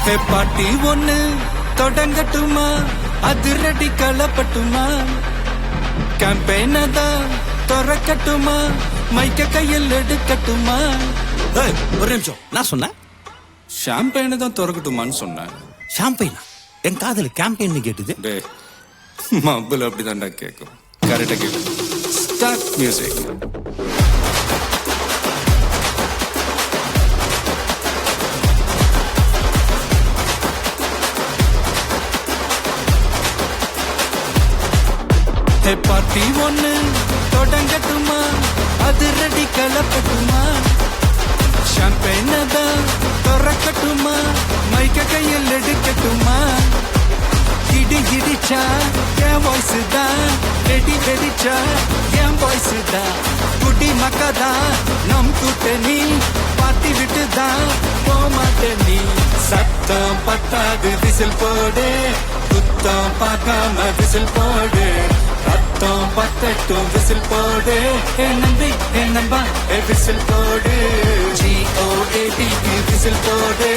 பாட்டி ஒண்ணு தொடங்கட்டுமா, அதிரடி களப்பட்டுமா, கேம்பெயின தான் திறக்கட்டுமா, மைக்க கையில் எடுக்கட்டுமா. ஒரு நிமிஷம், நான் சொன்னேன் ஷாம்பெயினை தான் திறக்கட்டுமான்னு சொன்னேன். ஷாம்பெயினா? என் காதல கேம்பெயின் கேட்டுது. டே மப்புல அப்படிதான்டா கேட்கும். கரெக்டா கேட்கும். Start music. பாட்டி ஒண்ணு தொடங்கட்டுமா, அதிரடி களப்பட்டுமா, ஷாம்பெயினை தான் திறக்கட்டுமா, மைக்க கையில் எடுக்கட்டுமா. இடி இடிச்சா என் வாய்ஸ் தான், வெடி வெடிச்சா என் வாய்ஸ் தான், குடி மக்கதான் நம் கூட்டணி, பாட்டி விட்டு தான் போமாட்ட நீ. சத்தம் பத்தாது விசில் போடு, குத்தம் பார்க்காம விசில் போடு, ரத்தம் பத்தட்டும் விசில் போடு, என் நம்பி என் நம்பா விசில் போடு, GOAD விசில் போடு.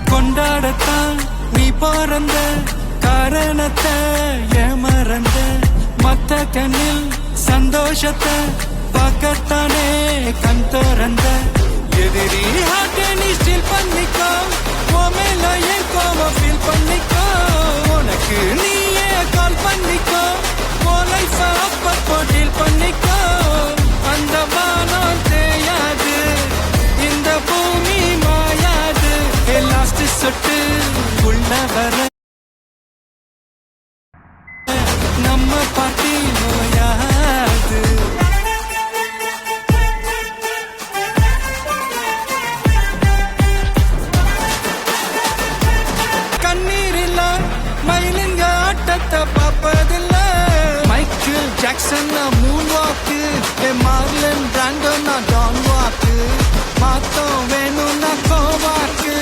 கொண்டாடத்தான் நீ பிறந்த காரணத்தை ஏமறந்த, மத்த கண்ணில் சந்தோஷத்தை பார்க்கத்தானே கண் திறந்த. எதிரி ஹார்ட்டை நீ ஸ்டீல் பண்ணிக்கோ, மேல என் கோவம் ஃபீல் பண்ணிக்கோ, உனக்கு நீயே கால் பண்ணிக்கோ, லைஃப் அப்பப்போ டீல் பண்ணிக்கோ. அந்த வானம் தேயாது, இந்த பூமி மாயாது, லாஸ்ட் சொட்டு உள்ள வர நம்ம பாட்டி நோயாது. கண்ணீரில்ல மயிலுங்க ஆட்டத்தை பார்ப்பதில்ல, மைக்கேல் ஜாக்சன் மூன் வாக்கு, மார்லன் பிராண்டோ நான் டான் வாக்கு, மாத்தம் வேணும்னா கோவாக்கு.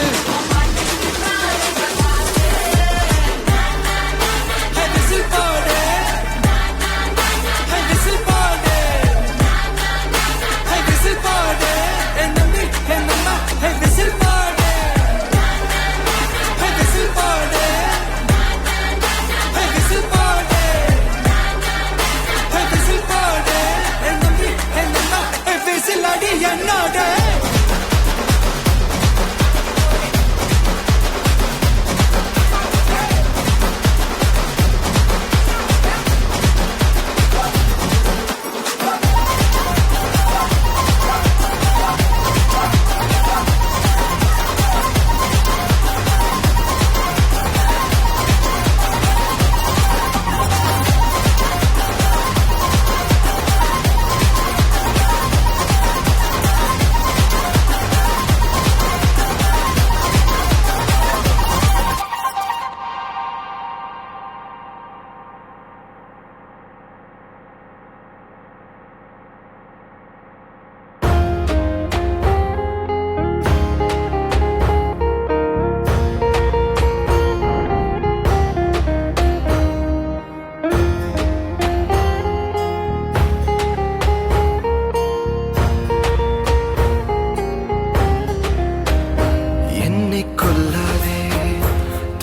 என்னோட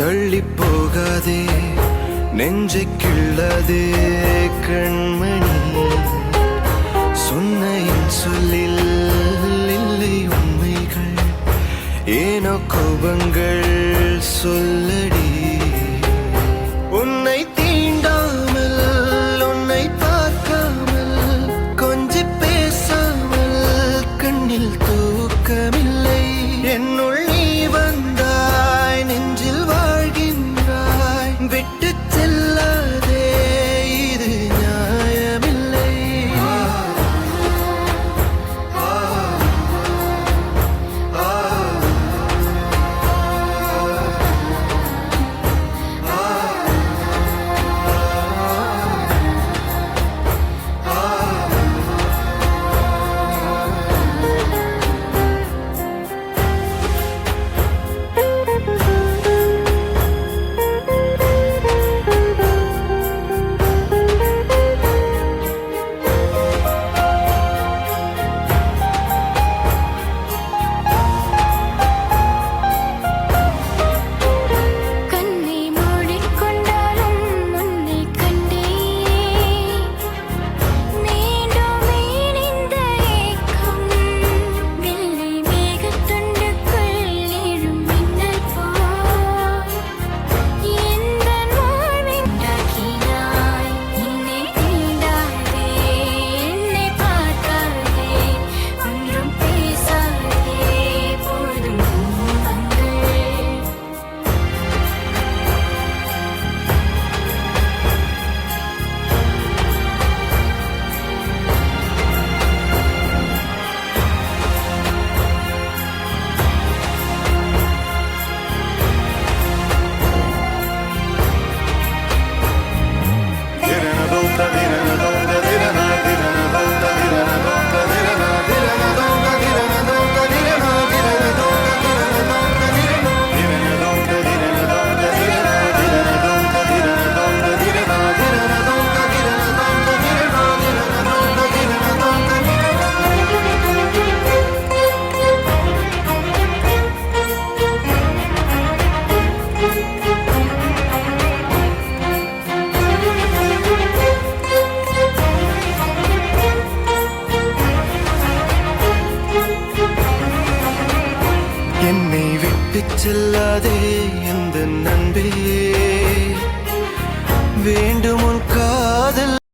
தள்ளி போகாதே, நெஞ்சை கிள்ளதே கண்மணி, சொன்ன என் சொல்லில் இல்லை உண்மைகள், ஏனோ கோபங்கள் சொல்லடி. உன்னை தீண்டாமல், உன்னை பார்க்காமல், கொஞ்சி பேசாமல் கண்ணில் தூக்கமில்லை. என்னுள் நீ வந்தாய், நெஞ்சில் வாழ்கின்றாய், விட்டு செல்லாதே, இது நியாயமில்லை. விட்டு செல்லாதே எந்த நண்பே வேண்டும் உன்